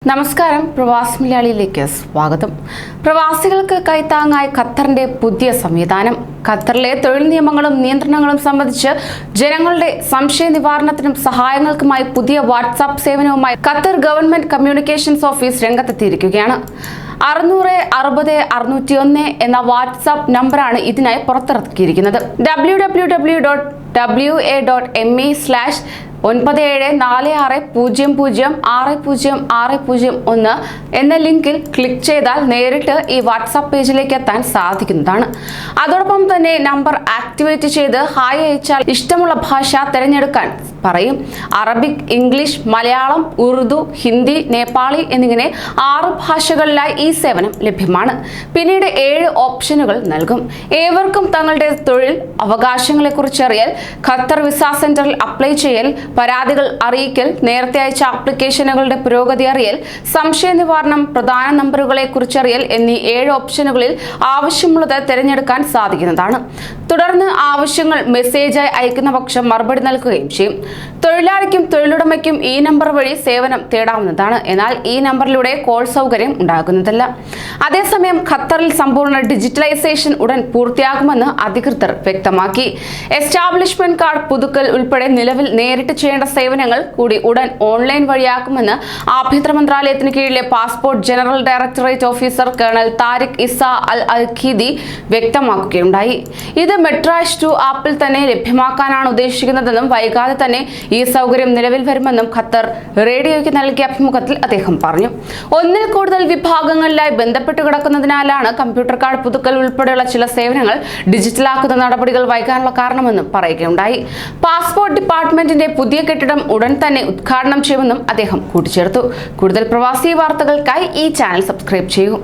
നമസ്കാരം, പ്രവാസി മലയാളിയിലേക്ക് സ്വാഗതം. പ്രവാസികൾക്ക് കൈത്താങ്ങായി ഖത്തറിന്റെ പുതിയ സംവിധാനം. ഖത്തറിലെ തൊഴിൽ നിയമങ്ങളും നിയന്ത്രണങ്ങളും സംബന്ധിച്ച് ജനങ്ങളുടെ സംശയ നിവാരണത്തിനും സഹായങ്ങൾക്കുമായി പുതിയ വാട്സാപ്പ് സേവനവുമായി ഖത്തർ ഗവൺമെന്റ് കമ്മ്യൂണിക്കേഷൻസ് ഓഫീസ് രംഗത്തെത്തിയിരിക്കുകയാണ്. 660-601 എന്ന വാട്സാപ്പ് നമ്പറാണ് ഇതിനായി പുറത്തിറക്കിയിരിക്കുന്നത്. www.wa.me/9746006001 എന്ന ലിങ്കിൽ ക്ലിക്ക് ചെയ്താൽ നേരിട്ട് ഈ വാട്സാപ്പ് പേജിലേക്ക് എത്താൻ സാധിക്കുന്നതാണ്. അതോടൊപ്പം തന്നെ നമ്പർ ആക്ടിവേറ്റ് ചെയ്ത് ഹായ് അയച്ചാൽ ഇഷ്ടമുള്ള ഭാഷ തിരഞ്ഞെടുക്കാൻ പറയും. അറബിക്, ഇംഗ്ലീഷ്, മലയാളം, ഉറുദു, ഹിന്ദി, നേപ്പാളി എന്നിങ്ങനെ 6 ഭാഷകളിലായി ഈ സേവനം ലഭ്യമാണ്. പിന്നീട് 7 ഓപ്ഷനുകൾ നൽകും. ഏവർക്കും തങ്ങളുടെ തൊഴിൽ അവകാശങ്ങളെക്കുറിച്ച് അറിയൽ, ഖത്തർ വിസ സെന്ററിൽ അപ്ലൈ ചെയ്യൽ, പരാതികൾ അറിയിക്കൽ, നേരത്തെ അയച്ച ആപ്ലിക്കേഷനുകളുടെ പുരോഗതി അറിയൽ, സംശയ നിവാരണം, പ്രധാന നമ്പറുകളെ കുറിച്ചറിയൽ എന്നീ 7 ഓപ്ഷനുകളിൽ ആവശ്യമുള്ളത് തിരഞ്ഞെടുക്കാൻ സാധിക്കുന്നതാണ്. തുടർന്ന് ആവശ്യങ്ങൾ മെസ്സേജായി അയക്കുന്ന പക്ഷം മറുപടി നൽകുകയും ചെയ്യും. തൊഴിലാളിക്കും തൊഴിലുടമയ്ക്കും ഈ നമ്പർ വഴി സേവനം തേടാവുന്നതാണ്. എന്നാൽ ഈ നമ്പറിലൂടെ കോൾ സൗകര്യം ഉണ്ടാകുന്നതല്ല. അതേസമയം ഖത്തറിൽ സമ്പൂർണ്ണ ഡിജിറ്റലൈസേഷൻ ഉടൻ പൂർത്തിയാകുമെന്ന് അധികൃതർ വ്യക്തമാക്കി. എസ്റ്റാബ്ലിഷ്മെന്റ് കാർഡ് പുതുക്കൽ ഉൾപ്പെടെ നിലവിൽ നേരിട്ട് ചെയ്യേണ്ട സേവനങ്ങൾ കൂടി ഉടൻ ഓൺലൈൻ വഴിയാക്കുമെന്ന് ആഭ്യന്തര മന്ത്രാലയത്തിന് കീഴിലെ passport general directorate officer colonel Tariq Issa Al Alkhidi വ്യക്തമാക്കുകയുണ്ടായി. ഇത് മെട്രാഷ് 2 ആപ്പിൽ തന്നെ ലഭ്യമാക്കാനാണ് ഉദ്ദേശിക്കുന്നതെന്നും വൈകാതെ തന്നെ ഈ സൗകര്യം നിലവിൽ വരുമെന്നും ഖത്തർ റേഡിയോയ്ക്ക് നൽകിയ അഭിമുഖത്തിൽ അദ്ദേഹം പറഞ്ഞു. ഒന്നിൽ കൂടുതൽ വിഭാഗങ്ങളിലായി ബന്ധപ്പെട്ട് കിടക്കുന്നതിനാലാണ് കമ്പ്യൂട്ടർ കാർഡ് പുതുക്കൽ ഉൾപ്പെടെയുള്ള ചില സേവനങ്ങൾ ഡിജിറ്റലാക്കുന്ന നടപടികൾ വൈകാനുള്ള കാരണമെന്നും പറയുകയുണ്ടായി. പാസ്പോർട്ട് ഡിപ്പാർട്ട്മെന്റിന്റെ പുതിയ കെട്ടിടം ഉടൻ തന്നെ ഉദ്ഘാടനം ചെയ്യുമെന്നും അദ്ദേഹം കൂട്ടിച്ചേർത്തു. കൂടുതൽ പ്രവാസി വാർത്തകൾക്കായി ഈ ചാനൽ സബ്സ്ക്രൈബ് ചെയ്യൂ.